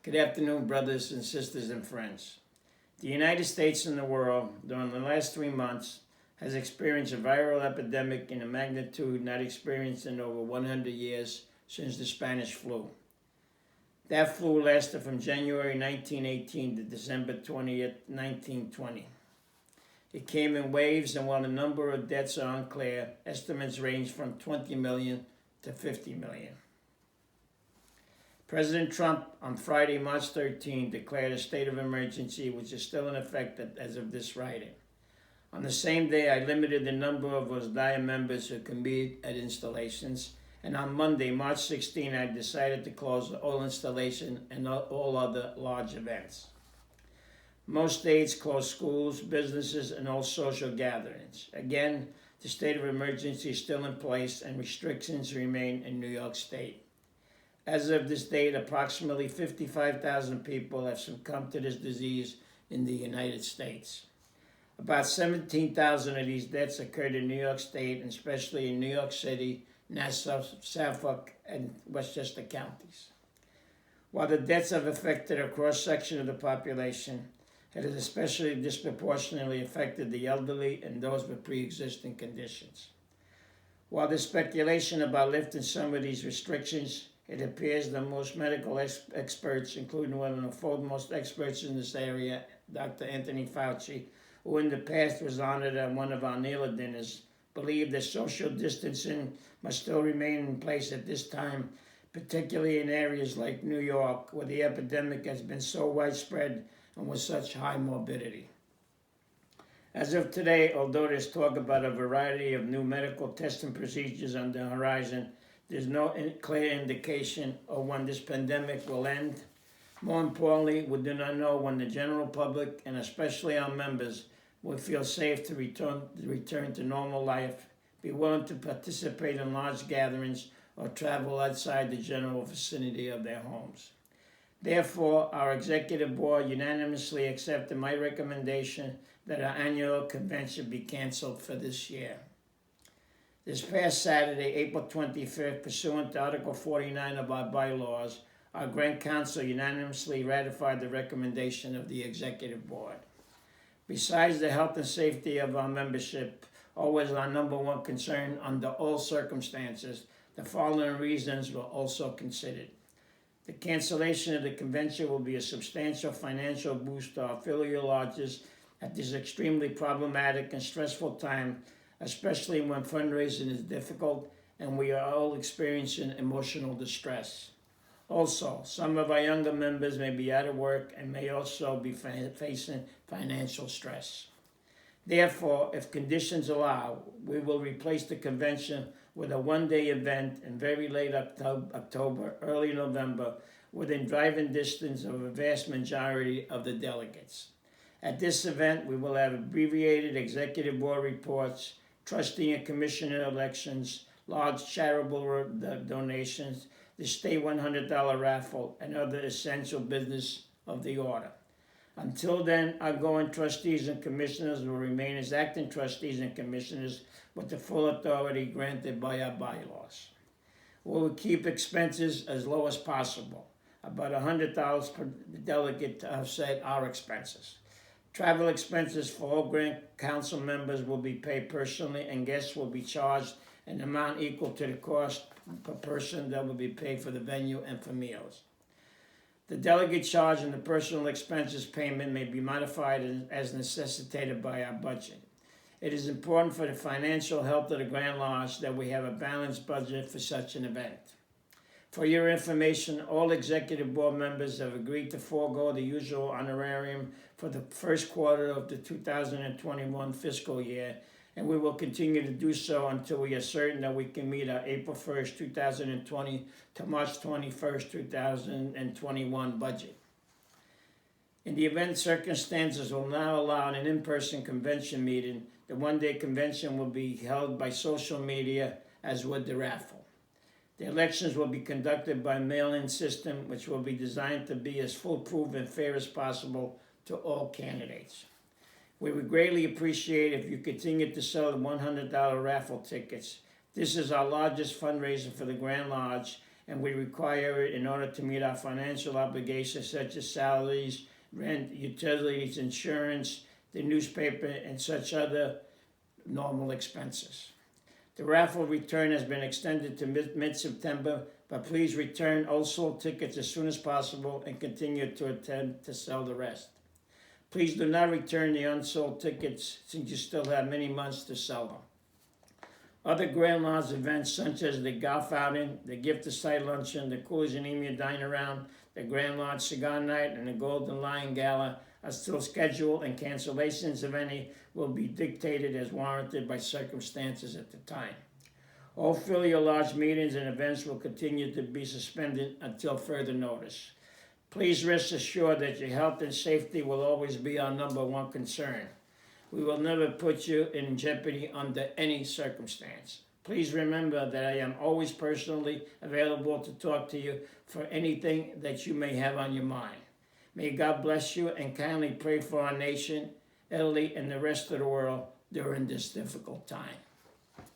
Good afternoon, brothers and sisters and friends. The United States and the world, during the last 3 months, has experienced a viral epidemic in a magnitude not experienced in over 100 years since the Spanish flu. That flu lasted from January 1918 to December 20th, 1920. It came in waves, and while the number of deaths are unclear, estimates range from 20 million to 50 million. President Trump on Friday, March 13, declared a state of emergency, which is still in effect as of this writing. On the same day, I limited the number of OSDIA members who can meet at installations, and on Monday, March 16, I decided to close all installation and all other large events. Most states closed schools, businesses, and all social gatherings. Again, the state of emergency is still in place and restrictions remain in New York State. As of this date, approximately 55,000 people have succumbed to this disease in the United States. About 17,000 of these deaths occurred in New York State, and especially in New York City, Nassau, Suffolk, and Westchester counties. While the deaths have affected a cross-section of the population, it has especially disproportionately affected the elderly and those with pre-existing conditions. While there's speculation about lifting some of these restrictions, it appears that most medical experts, including one of the foremost experts in this area, Dr. Anthony Fauci, who in the past was honored at one of our Nela dinners, believe that social distancing must still remain in place at this time, particularly in areas like New York, where the epidemic has been so widespread and with such high morbidity. As of today, although there's talk about a variety of new medical testing procedures on the horizon, there's no clear indication of when this pandemic will end. More importantly, we do not know when the general public, and especially our members, will feel safe to return to normal life, be willing to participate in large gatherings, or travel outside the general vicinity of their homes. Therefore, our executive board unanimously accepted my recommendation that our annual convention be canceled for this year. This past Saturday, April 25th, pursuant to Article 49 of our bylaws, our Grand Council unanimously ratified the recommendation of the Executive Board. Besides the health and safety of our membership, always our number one concern under all circumstances, the following reasons were also considered. The cancellation of the convention will be a substantial financial boost to our filial lodges at this extremely problematic and stressful time, especially when fundraising is difficult and we are all experiencing emotional distress. Also, some of our younger members may be out of work and may also be facing financial stress. Therefore, if conditions allow, we will replace the convention with a one-day event in very late October, early November, within driving distance of a vast majority of the delegates. At this event, we will have abbreviated executive board reports, trustee and commissioner elections, large charitable donations, the state $100 raffle, and other essential business of the order. Until then, outgoing trustees and commissioners will remain as acting trustees and commissioners with the full authority granted by our bylaws. We will keep expenses as low as possible, about $100 per delegate to offset our expenses. Travel expenses for all Grand Council members will be paid personally, and guests will be charged an amount equal to the cost per person that will be paid for the venue and for meals. The delegate charge and the personal expenses payment may be modified as necessitated by our budget. It is important for the financial health of the Grand Lodge that we have a balanced budget for such an event. For your information, all executive board members have agreed to forego the usual honorarium for the first quarter of the 2021 fiscal year, and we will continue to do so until we are certain that we can meet our April 1st, 2020 to March 21st, 2021 budget. In the event circumstances will now allow an in-person convention meeting, the one-day convention will be held by social media, as would the raffle. The elections will be conducted by mail-in system, which will be designed to be as foolproof and fair as possible to all candidates. We would greatly appreciate if you continue to sell the $100 raffle tickets. This is our largest fundraiser for the Grand Lodge, and we require it in order to meet our financial obligations such as salaries, rent, utilities, insurance, the newspaper, and such other normal expenses. The raffle return has been extended to mid-September, but please return all sold tickets as soon as possible and continue to attempt to sell the rest. Please do not return the unsold tickets since you still have many months to sell them. Other Grand Lodge events such as the golf outing, the gift of sight luncheon, the Coolidge Anemia Dine Around, the Grand Lodge Cigar Night, and the Golden Lion Gala are still scheduled, and cancellations, if any, will be dictated as warranted by circumstances at the time. All filial lodge meetings and events will continue to be suspended until further notice. Please rest assured that your health and safety will always be our number one concern. We will never put you in jeopardy under any circumstance. Please remember that I am always personally available to talk to you for anything that you may have on your mind. May God bless you, and kindly pray for our nation, Italy, and the rest of the world during this difficult time.